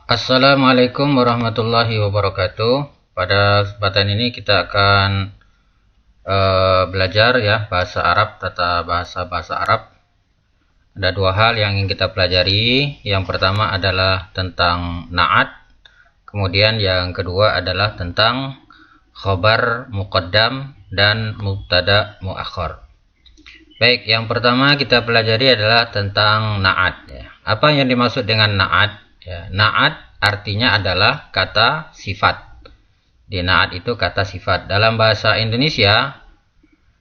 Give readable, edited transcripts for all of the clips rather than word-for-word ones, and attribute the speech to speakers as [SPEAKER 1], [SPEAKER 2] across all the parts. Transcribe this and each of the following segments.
[SPEAKER 1] Assalamualaikum warahmatullahi wabarakatuh. Pada kesempatan ini kita akan belajar ya bahasa Arab, tata bahasa Arab. Ada dua hal yang ingin kita pelajari. Yang pertama adalah tentang na'at, kemudian yang kedua adalah tentang khobar muqaddam dan mubtada muakhar. Baik, yang pertama kita pelajari adalah tentang na'at ya. Apa yang dimaksud dengan na'at? Ya, na'at artinya adalah kata sifat. Di na'at itu kata sifat. Dalam bahasa Indonesia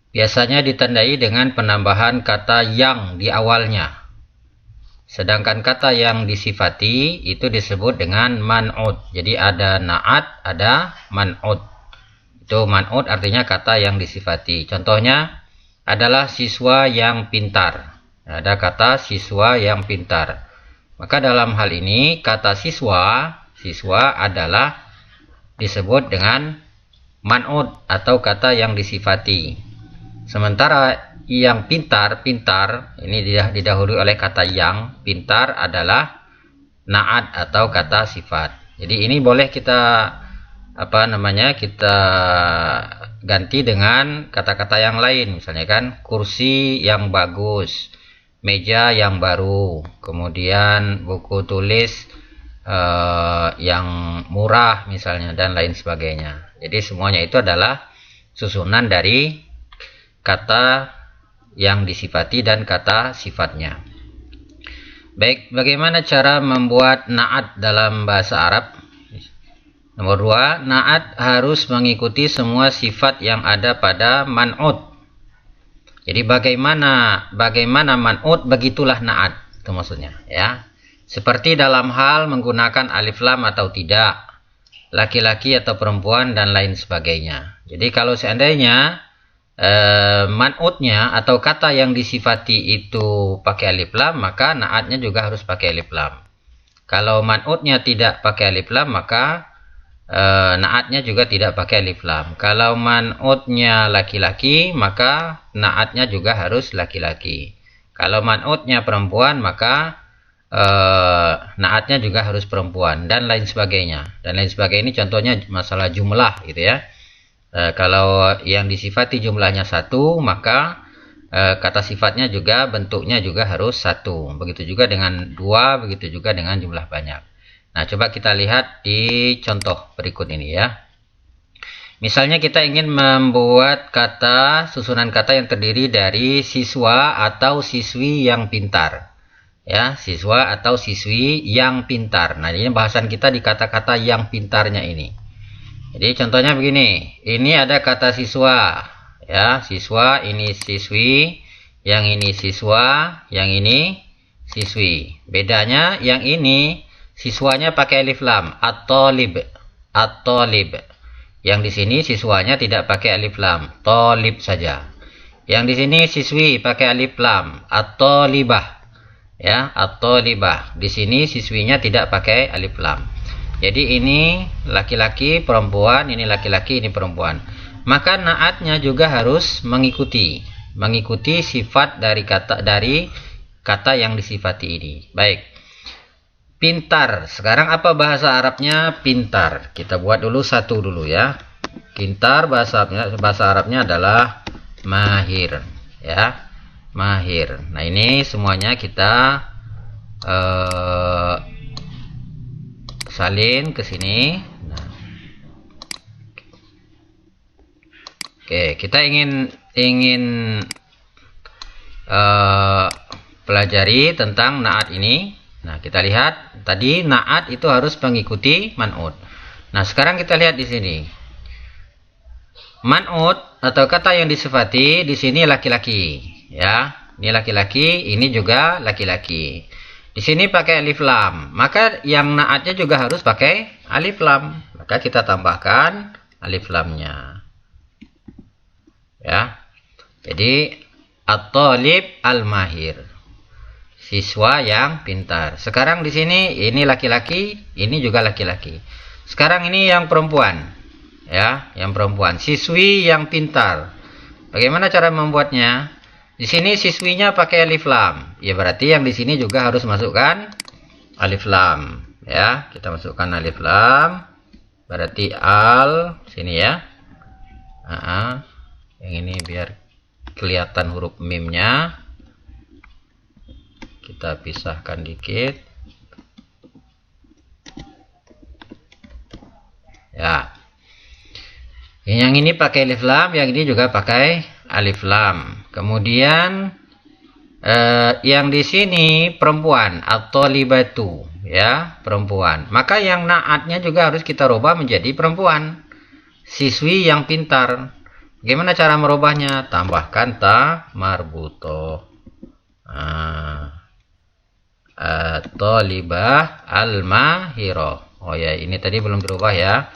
[SPEAKER 1] biasanya ditandai dengan penambahan kata yang di awalnya. Sedangkan kata yang disifati itu disebut dengan man'ud. Jadi ada na'at, ada man'ud. Itu man'ud artinya kata yang disifati. Contohnya adalah siswa yang pintar. Ada kata siswa yang pintar. Maka dalam hal ini kata siswa adalah disebut dengan man'ud atau kata yang disifati. Sementara yang pintar ini didahului oleh kata yang, pintar adalah na'at atau kata sifat. Jadi ini boleh kita kita ganti dengan kata-kata yang lain, misalnya kan kursi yang bagus, meja yang baru, kemudian buku tulis yang murah misalnya, dan lain sebagainya. Jadi semuanya itu adalah susunan dari kata yang disifati dan kata sifatnya. Baik, bagaimana cara membuat na'at dalam bahasa Arab? Nomor 2, na'at harus mengikuti semua sifat yang ada pada man'ud. Jadi bagaimana man'ud, begitulah na'at. Itu maksudnya ya. Seperti dalam hal menggunakan alif lam atau tidak, laki-laki atau perempuan dan lain sebagainya. Jadi kalau seandainya man'udnya atau kata yang disifati itu pakai alif lam, maka na'atnya juga harus pakai alif lam. Kalau man'udnya tidak pakai alif lam, maka na'atnya juga tidak pakai alif lam. Kalau man'udnya laki-laki, maka na'atnya juga harus laki-laki. Kalau man'udnya perempuan, maka na'atnya juga harus perempuan, dan lain sebagainya. Dan lain sebagainya ini contohnya masalah jumlah gitu ya. Kalau yang disifati jumlahnya 1, maka kata sifatnya juga bentuknya juga harus 1. Begitu juga dengan 2, begitu juga dengan jumlah banyak. Nah, coba kita lihat di contoh berikut ini ya. Misalnya kita ingin membuat susunan kata yang terdiri dari siswa atau siswi yang pintar. Ya, siswa atau siswi yang pintar. Nah, ini bahasan kita di kata-kata yang pintarnya ini. Jadi contohnya begini. Ini ada kata siswa. Ya, siswa, ini siswi, yang ini siswa, yang ini siswi. Bedanya yang ini siswanya pakai alif lam, at-talib. Yang di sini siswanya tidak pakai alif lam, talib saja. Yang di sini siswi pakai alif lam, at-talibah. Ya, at-talibah. Di sini siswinya tidak pakai alif lam. Jadi ini laki-laki, perempuan, ini laki-laki, ini perempuan. Maka na'atnya juga harus mengikuti sifat dari kata yang disifati ini. Baik. Pintar. Sekarang apa bahasa Arabnya pintar? Kita buat dulu satu dulu ya. Pintar bahasa Arabnya adalah mahir ya. Mahir. Nah, ini semuanya kita salin ke sini. Nah. Oke, kita ingin pelajari tentang na'at ini. Nah, kita lihat tadi na'at itu harus mengikuti man'ud. Nah, sekarang kita lihat di sini. Man'ud atau kata yang disifati di sini laki-laki, ya. Ini laki-laki, ini juga laki-laki. Di sini pakai alif lam, maka yang na'atnya juga harus pakai alif lam. Maka kita tambahkan alif lamnya. Ya. Jadi at-talib al-mahir. Siswa yang pintar. Sekarang di sini ini laki-laki, ini juga laki-laki. Sekarang ini yang perempuan. Ya, yang perempuan. Siswi yang pintar. Bagaimana cara membuatnya? Di sini siswinya pakai alif lam. Ya berarti yang di sini juga harus masukkan alif lam. ya. Kita masukkan alif lam, berarti al sini ya. Yang ini biar kelihatan huruf mimnya, kita pisahkan dikit ya. Yang ini pakai alif lam, yang ini juga pakai alif lam. Kemudian yang di sini perempuan atau libatu ya, perempuan. Maka yang naatnya juga harus kita rubah menjadi perempuan. Siswi yang pintar. Bagaimana cara merubahnya? Tambahkan ta marbuto. Tolibah al-mahiro. Oh ya, ini tadi belum dirubah ya.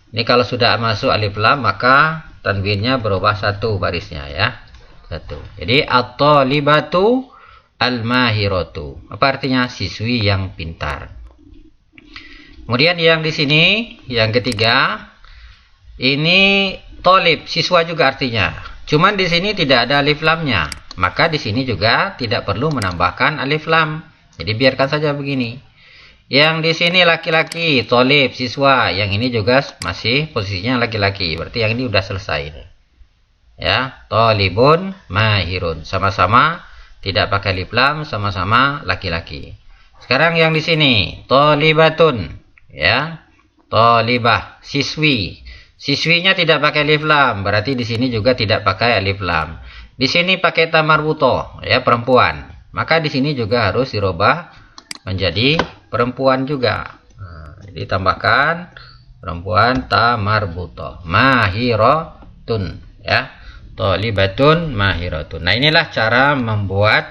[SPEAKER 1] Ini kalau sudah masuk alif lam maka tanwinnya berubah satu barisnya ya. Satu. Jadi at-talibatu al-mahiratu. Apa artinya? Siswi yang pintar. Kemudian yang di sini yang ketiga ini tolib, siswa juga artinya. Cuman di sini tidak ada alif lamnya. Maka di sini juga tidak perlu menambahkan alif lam. Jadi biarkan saja begini. Yang di sini laki-laki, tolib, siswa. Yang ini juga masih posisinya laki-laki. Berarti yang ini udah selesai. Ya, tolibun, mahirun. Sama-sama tidak pakai alif lam, sama-sama laki-laki. Sekarang yang di sini, tolibatun. Ya, tolibah, siswi. Siswinya tidak pakai alif lam. Berarti di sini juga tidak pakai alif lam. Di sini pakai ta marbuto, ya, perempuan. Maka di sini juga harus dirubah menjadi perempuan juga. Jadi tambahkan perempuan ta marbuto, mahirotun ya, tolibatun mahirotun. Nah, inilah cara membuat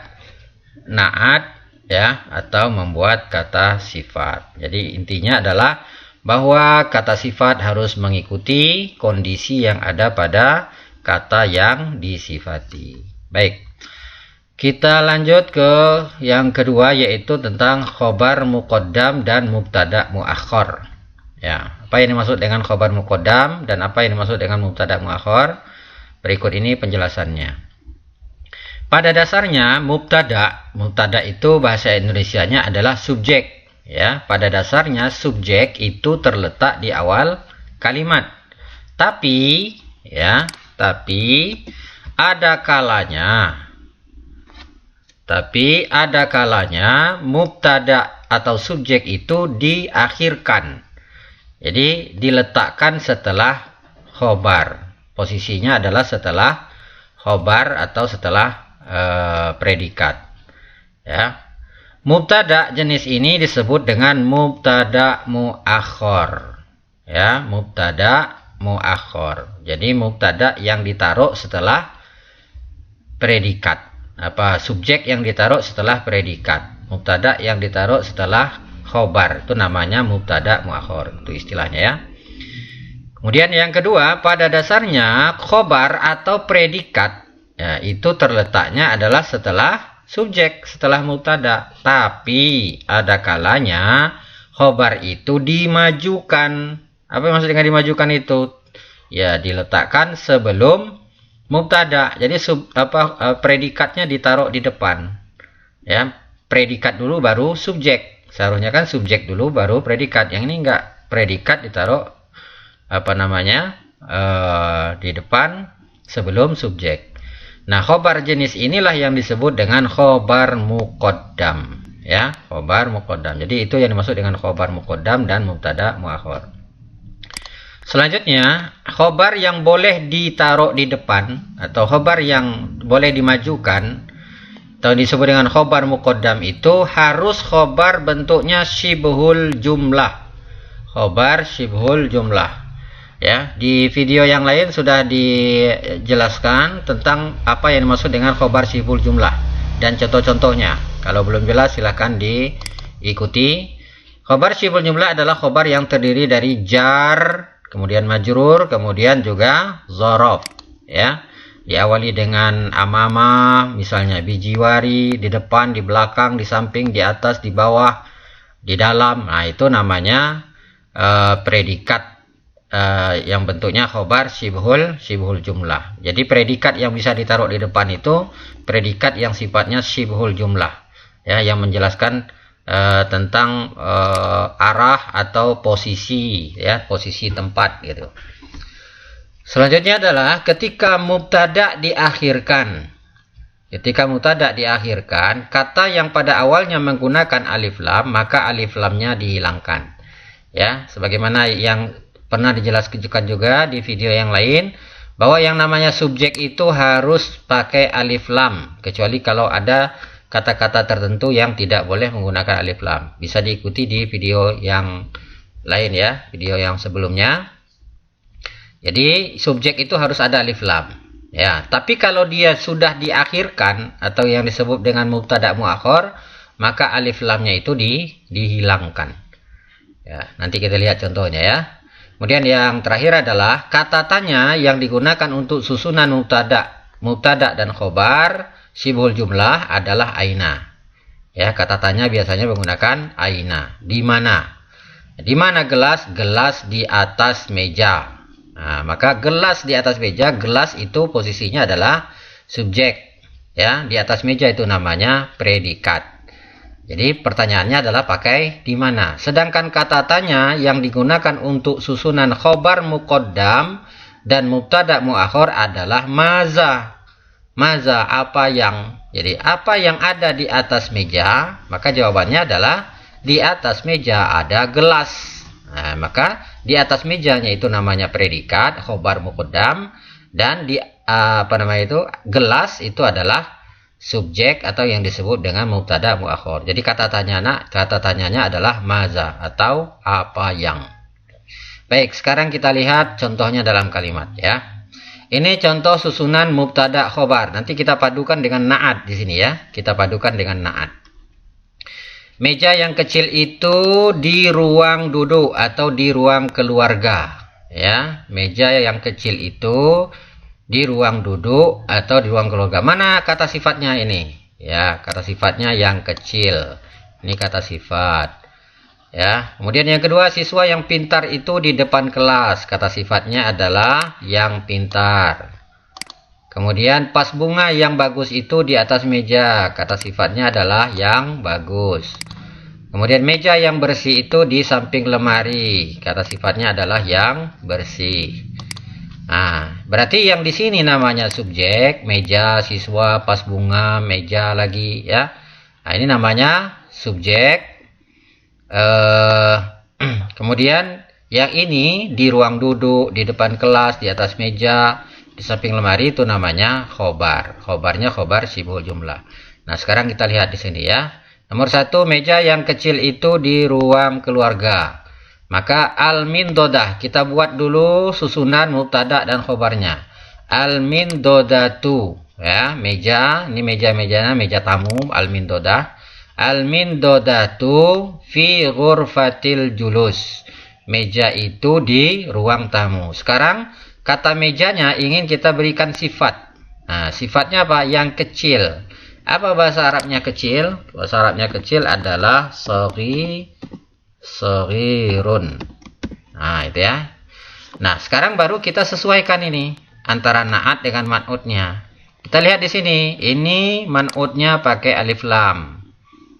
[SPEAKER 1] naat ya, atau membuat kata sifat. Jadi intinya adalah bahwa kata sifat harus mengikuti kondisi yang ada pada kata yang disifati. Baik. Kita lanjut ke yang kedua, yaitu tentang khobar muqaddam dan mubtada muakhar. Ya, apa yang dimaksud dengan khobar muqaddam dan apa yang dimaksud dengan mubtada muakhar? Berikut ini penjelasannya. Pada dasarnya mubtada itu bahasa Indonesianya adalah subjek. Ya, pada dasarnya subjek itu terletak di awal kalimat. Tapi ada kalanya mubtada atau subjek itu diakhirkan. Jadi diletakkan setelah khobar. Posisinya adalah setelah khobar atau setelah predikat. Ya. Mubtada jenis ini disebut dengan mubtada muakhar. Ya, mubtada muakhar. Jadi mubtada yang ditaruh setelah predikat. Subjek yang ditaruh setelah predikat. Mubtada yang ditaruh setelah khobar. Itu namanya mubtada muakhar. Itu istilahnya ya. Kemudian yang kedua, pada dasarnya khobar atau predikat ya, itu terletaknya adalah setelah subjek, setelah mubtada. Tapi ada kalanya khobar itu dimajukan. Apa yang maksud dengan dimajukan itu? Ya, diletakkan sebelum mubtada. Jadi predikatnya ditaruh di depan. Ya, predikat dulu baru subjek. Seharusnya kan subjek dulu baru predikat. Yang ini enggak, predikat ditaruh di depan sebelum subjek. Nah, khobar jenis inilah yang disebut dengan khobar muqaddam. Ya, khobar muqaddam. Jadi itu yang dimaksud dengan khobar muqaddam dan mubtada muakhar. Selanjutnya, khobar yang boleh ditaruh di depan atau khobar yang boleh dimajukan atau disebut dengan khobar muqaddam itu harus khobar bentuknya syibhul jumlah. Khobar syibhul jumlah. Ya, di video yang lain sudah dijelaskan tentang apa yang dimaksud dengan khobar syibhul jumlah dan contoh-contohnya. Kalau belum jelas silahkan diikuti. Khobar syibhul jumlah adalah khobar yang terdiri dari jar, kemudian majrur, kemudian juga dzaraf, ya. Diawali dengan amama, misalnya bijiwari, di depan, di belakang, di samping, di atas, di bawah, di dalam. Nah, itu namanya predikat yang bentuknya khobar syibhul jumlah. Jadi predikat yang bisa ditaruh di depan itu predikat yang sifatnya syibhul jumlah, ya, yang menjelaskan tentang arah atau posisi, ya, posisi tempat gitu. Selanjutnya adalah ketika mubtada diakhirkan. Ketika mubtada diakhirkan, kata yang pada awalnya menggunakan alif lam, maka alif lamnya dihilangkan. Ya, sebagaimana yang pernah dijelaskan juga di video yang lain, bahwa yang namanya subjek itu harus pakai alif lam, kecuali kalau ada kata-kata tertentu yang tidak boleh menggunakan alif lam. Bisa diikuti di video yang lain ya, video yang sebelumnya. Jadi subjek itu harus ada alif lam. Ya, tapi kalau dia sudah diakhirkan atau yang disebut dengan mubtada muakhar, maka alif lamnya itu dihilangkan. Ya, nanti kita lihat contohnya ya. Kemudian yang terakhir adalah kata tanya yang digunakan untuk susunan mubtada dan khobar sibul jumlah adalah aina. Ya, kata tanya biasanya menggunakan aina. Di mana? Di mana gelas? Gelas di atas meja. Nah, maka gelas di atas meja, gelas itu posisinya adalah subjek. Ya, di atas meja itu namanya predikat. Jadi pertanyaannya adalah pakai di mana. Sedangkan kata tanya yang digunakan untuk susunan khobar muqaddam dan mubtada muakhar adalah maza. Maza, apa yang. Jadi apa yang ada di atas meja? Maka jawabannya adalah di atas meja ada gelas. Nah, maka di atas mejanya itu namanya predikat khobar muqaddam, dan di gelas itu adalah subjek atau yang disebut dengan mubtada muakhar. Jadi kata tanyanya adalah maza atau apa yang. Baik, sekarang kita lihat contohnya dalam kalimat ya. Ini contoh susunan mubtada khobar. Nanti kita padukan dengan na'at di sini ya. Kita padukan dengan na'at. Meja yang kecil itu di ruang duduk atau di ruang keluarga. Ya, meja yang kecil itu di ruang duduk atau di ruang keluarga. Mana kata sifatnya ini? Ya, kata sifatnya yang kecil. Ini kata sifat. Ya, kemudian yang kedua, siswa yang pintar itu di depan kelas. Kata sifatnya adalah yang pintar. Kemudian pas bunga yang bagus itu di atas meja. Kata sifatnya adalah yang bagus. Kemudian meja yang bersih itu di samping lemari. Kata sifatnya adalah yang bersih. Nah, berarti yang di sini namanya subjek, meja, siswa, pas bunga, meja lagi ya. Nah, ini namanya subjek. Kemudian yang ini di ruang duduk, di depan kelas, di atas meja, di samping lemari itu namanya khobar. Khobarnya khobar sibul jumlah. Nah, sekarang kita lihat di sini ya. Nomor 1, meja yang kecil itu di ruang keluarga. Maka al-mindodah, kita buat dulu susunan mubtada dan khobarnya. Al-mindodatu, ya, meja, ini meja-mejanya meja tamu, al-mindodah. Al-mindodatu fi ghurfatil julus. Meja itu di ruang tamu. Sekarang kata mejanya ingin kita berikan sifat. Nah, sifatnya apa? Yang kecil. Apa bahasa Arabnya kecil? Bahasa Arabnya kecil adalah saghirun. Nah, itu ya. Nah, sekarang baru kita sesuaikan ini antara na'at dengan man'utnya. Kita lihat di sini. Ini man'utnya pakai alif lam.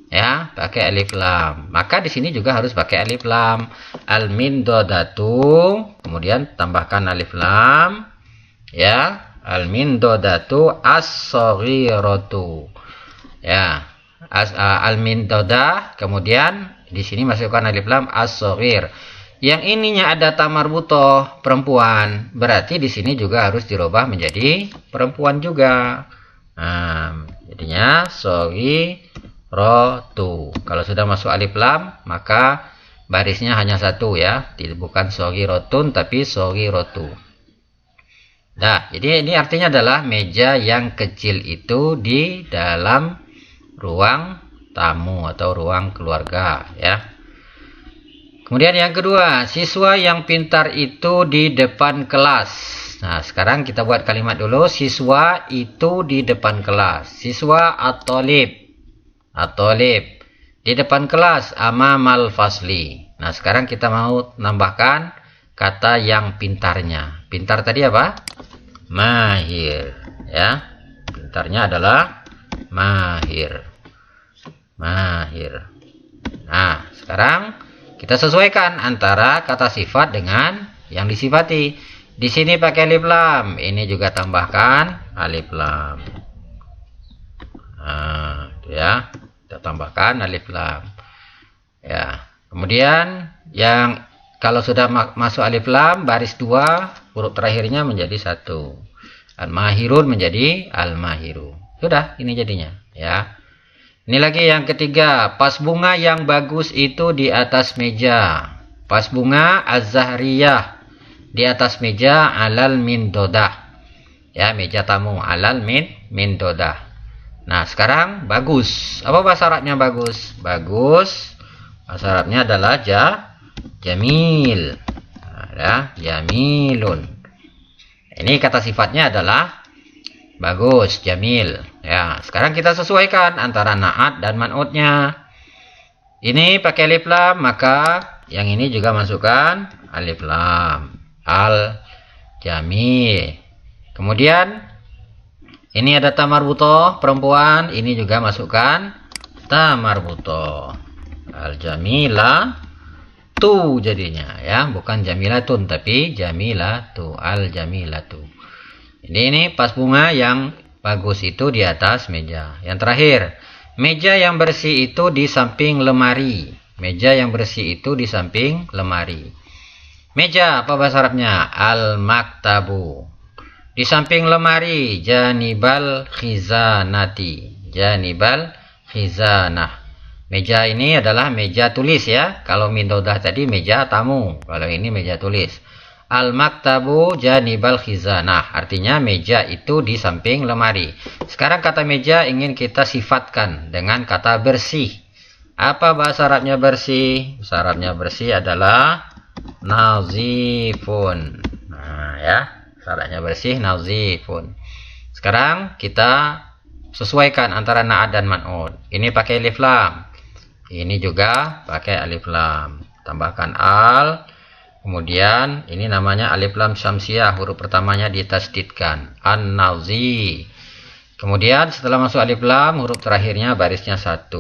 [SPEAKER 1] Ya, pakai alif lam. Maka di sini juga harus pakai alif lam. Al-mindodatu, kemudian tambahkan alif lam. Ya, al-mindodatu as-saghiratu. Ya, al-mindodah, kemudian di sini masukkan alif lam as-saghir. Yang ininya ada tamarbutoh, perempuan, berarti di sini juga harus dirubah menjadi perempuan juga. Nah, jadinya saghiratu. Kalau sudah masuk alif lam, maka barisnya hanya satu ya, bukan saghirotun tapi saghiratu. Nah, jadi ini artinya adalah meja yang kecil itu di dalam ruang tamu atau ruang keluarga ya. Kemudian yang kedua, siswa yang pintar itu di depan kelas. Nah, sekarang kita buat kalimat dulu. Siswa itu di depan kelas. Siswa at-thalib. At-thalib di depan kelas amamal fasli. Nah, sekarang kita mau nambahkan kata yang pintarnya. Pintar tadi apa? Mahir ya. Pintarnya adalah mahir. Mahir. Nah, sekarang kita sesuaikan antara kata sifat dengan yang disifati. Di sini pakai alif lam, ini juga tambahkan alif lam. Nah, ya, kita tambahkan alif lam. Ya, kemudian yang kalau sudah masuk alif lam, baris 2, huruf terakhirnya menjadi 1. Al-mahirun menjadi al-mahiru. Sudah, ini jadinya, ya. Ini lagi yang ketiga, pas bunga yang bagus itu di atas meja. Pas bunga az-zahriyah di atas meja alal mindodah. Ya, meja tamu alal mindodah. Nah, sekarang bagus. Apa bahasa Arabnya bagus? Bagus. Bahasa Arabnya adalah jamil. Nah, jamilun. Ini kata sifatnya adalah bagus, jamil. Ya, sekarang kita sesuaikan antara na'at dan man'utnya. Ini pakai alif lam, maka yang ini juga masukkan alif lam. Al jamil. Kemudian ini ada tamarbutoh perempuan, ini juga masukkan tamarbutoh. Al jamila tu jadinya, ya, bukan jamilatun tapi jamilatu, al jamilatu. Ini pas bunga yang bagus itu di atas meja. Yang terakhir, meja yang bersih itu di samping lemari. Meja yang bersih itu di samping lemari. Meja apa bahasa Arabnya? Al-maktabu. Di samping lemari, janibal khizanati. Janibal khizanah. Meja ini adalah meja tulis, ya. Kalau mindodah tadi meja tamu. Kalau ini meja tulis. Al-maktabu janibal khizanah. Artinya meja itu di samping lemari. Sekarang kata meja ingin kita sifatkan dengan kata bersih. Apa bahasa Arabnya bersih? Bahasa Arabnya bersih adalah nazifun. Nah, ya. Bahasa Arabnya bersih nazifun. Sekarang kita sesuaikan antara na'at dan man'ut. Ini pakai alif lam. Ini juga pakai alif lam. Tambahkan al. Kemudian ini namanya alif lam syamsiah. Huruf pertamanya ditasdidkan. An-nazi. Kemudian setelah masuk alif lam, huruf terakhirnya barisnya 1.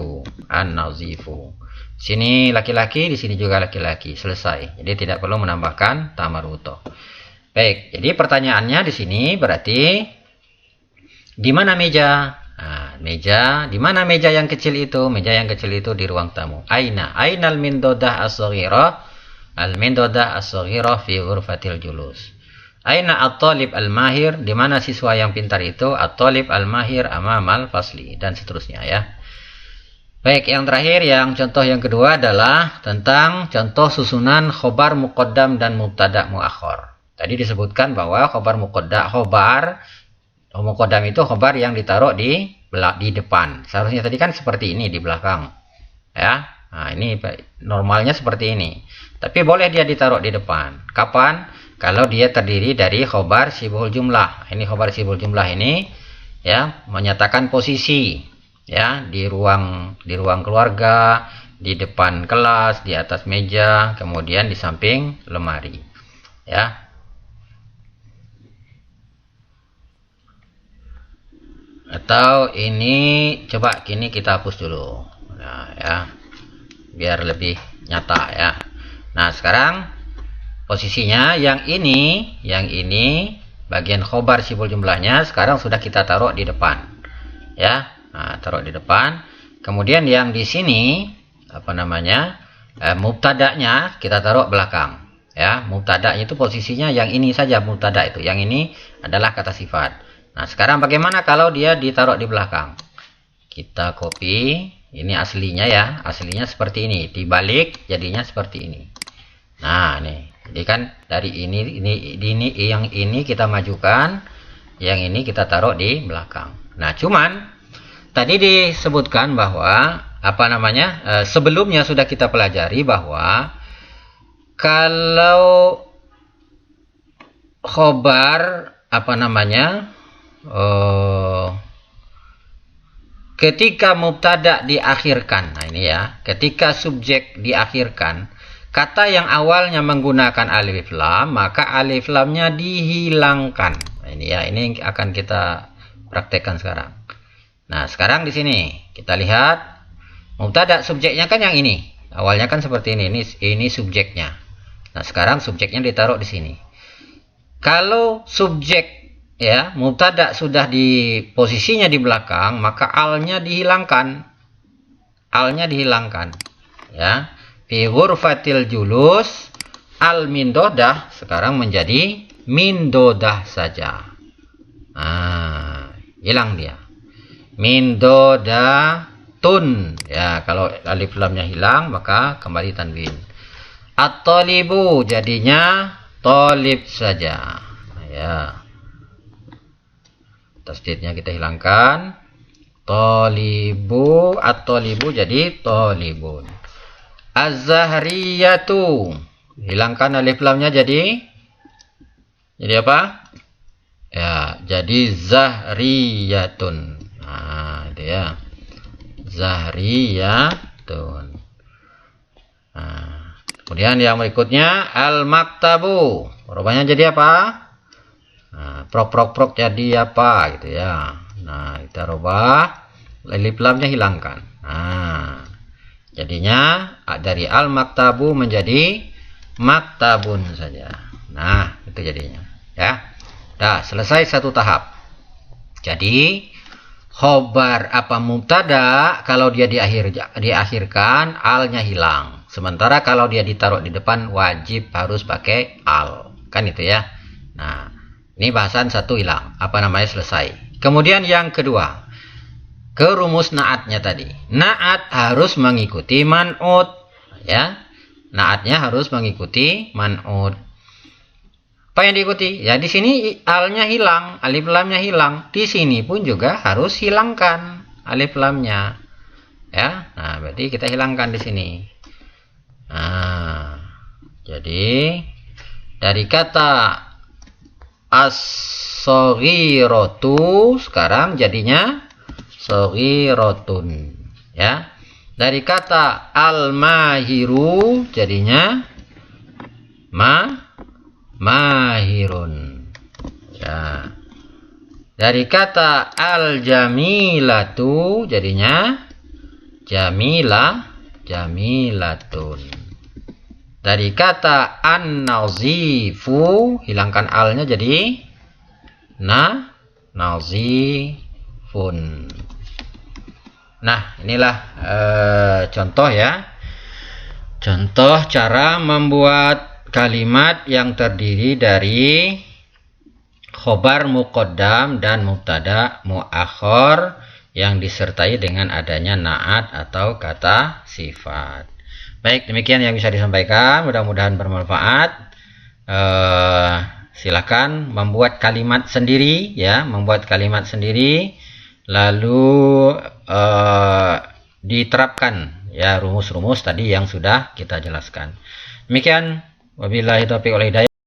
[SPEAKER 1] An-nazifu. Sini laki-laki, di sini juga laki-laki. Selesai. Jadi tidak perlu menambahkan tamarbutoh. Baik. Jadi pertanyaannya di sini berarti di mana meja? Nah, meja, di mana meja yang kecil itu? Meja yang kecil itu di ruang tamu. Ainal mindodah as-saghirah. Al-mindodah as-saghirah fi ghurfatil julus. Aina at-talib al-mahir? Di mana siswa yang pintar itu? At-talib al-mahir amamal fasli, dan seterusnya, ya. Baik, yang terakhir, yang contoh yang kedua adalah tentang contoh susunan khobar muqaddam dan mubtada muakhar. Tadi disebutkan bahwa khobar muqaddam itu khobar yang ditaruh di depan. Seharusnya tadi kan seperti ini di belakang. Ya. Nah, ini normalnya seperti ini. Tapi boleh dia ditaruh di depan. Kapan? Kalau dia terdiri dari khobar sibhul jumlah. Ini khobar sibhul jumlah ini, ya, menyatakan posisi, ya, di ruang keluarga, di depan kelas, di atas meja, kemudian di samping lemari. Ya. Atau ini coba kini kita hapus dulu. Nah, ya. Biar lebih nyata, ya. Nah, sekarang posisinya yang ini bagian khobar sibul jumlahnya sekarang sudah kita taruh di depan. Ya. Nah, taruh di depan. Kemudian yang di sini apa namanya? Mubtada'nya kita taruh belakang. Ya, mubtada'nya itu posisinya yang ini saja mubtada itu. Yang ini adalah kata sifat. Nah, sekarang bagaimana kalau dia ditaruh di belakang? Kita copy, ini aslinya, ya. Aslinya seperti ini. Dibalik jadinya seperti ini. Nah, nih. Jadi kan dari ini yang ini kita majukan, yang ini kita taruh di belakang. Nah, cuman tadi disebutkan bahwa apa namanya? Sebelumnya sudah kita pelajari bahwa kalau khobar apa namanya? Ketika mubtada diakhirkan, nah ini, ya, ketika subjek diakhirkan, kata yang awalnya menggunakan alif lam, maka alif lamnya dihilangkan. Nah, ini, ya, ini akan kita praktekkan sekarang. Nah, sekarang di sini kita lihat mubtada subjeknya kan yang ini, Awalnya kan seperti ini subjeknya. Nah, sekarang subjeknya ditaruh di sini. Kalau subjek ya mubtada sudah di posisinya di belakang, maka alnya dihilangkan. Alnya dihilangkan. Ya. Fi ghurfatil julus al mindodah sekarang menjadi mindodah saja. Nah, hilang dia. Mindodatun. Ya, kalau alif lamnya hilang maka kembali tanwin. At-talibu jadinya tolib saja. Nah, ya. Tasdidnya kita hilangkan. Tolibu, at-tolibu jadi tolibun. Az-zahriyatu. Hilangkan alif lamnya jadi apa? Ya, jadi zahriyatun. Nah, itu ya. Zahriyatun. Nah, kemudian yang berikutnya al-maktabu. Rupanya jadi apa? Nah, prok jadi apa gitu ya. Nah, kita rubah alif lamnya hilangkan. Nah, jadinya dari al-maktabu menjadi maktabun saja. Nah, itu jadinya ya. Dah selesai satu tahap. Jadi khobar apa mubtada kalau dia diakhirkan alnya hilang. Sementara kalau dia ditaruh di depan wajib harus pakai al. Kan itu ya. Nah, ini bahasan satu hilang. Apa namanya selesai. Kemudian yang kedua. Ke rumus naatnya tadi. Naat harus mengikuti man'ud. Ya. Naatnya harus mengikuti man'ud. Apa yang diikuti? Ya di sini alnya hilang, alif lamnya hilang. Di sini pun juga harus hilangkan alif lamnya. Ya, nah berarti kita hilangkan di sini. Nah, jadi dari kata as-saghiratu sekarang jadinya saghirotun. Ya, dari kata al-mahiru jadinya mahirun. Ya. Dari kata al-jamilatu jadinya jamilatun. Dari kata an-nazifu hilangkan alnya jadi nazifun. Nah, inilah contoh ya. Contoh cara membuat kalimat yang terdiri dari khobar muqaddam dan mubtada muakhar yang disertai dengan adanya naat atau kata sifat. Baik, demikian yang bisa disampaikan. Mudah-mudahan bermanfaat. Silakan membuat kalimat sendiri ya, membuat kalimat sendiri lalu diterapkan ya rumus-rumus tadi yang sudah kita jelaskan. Demikian. Wabillahi taufiq wal hidayah.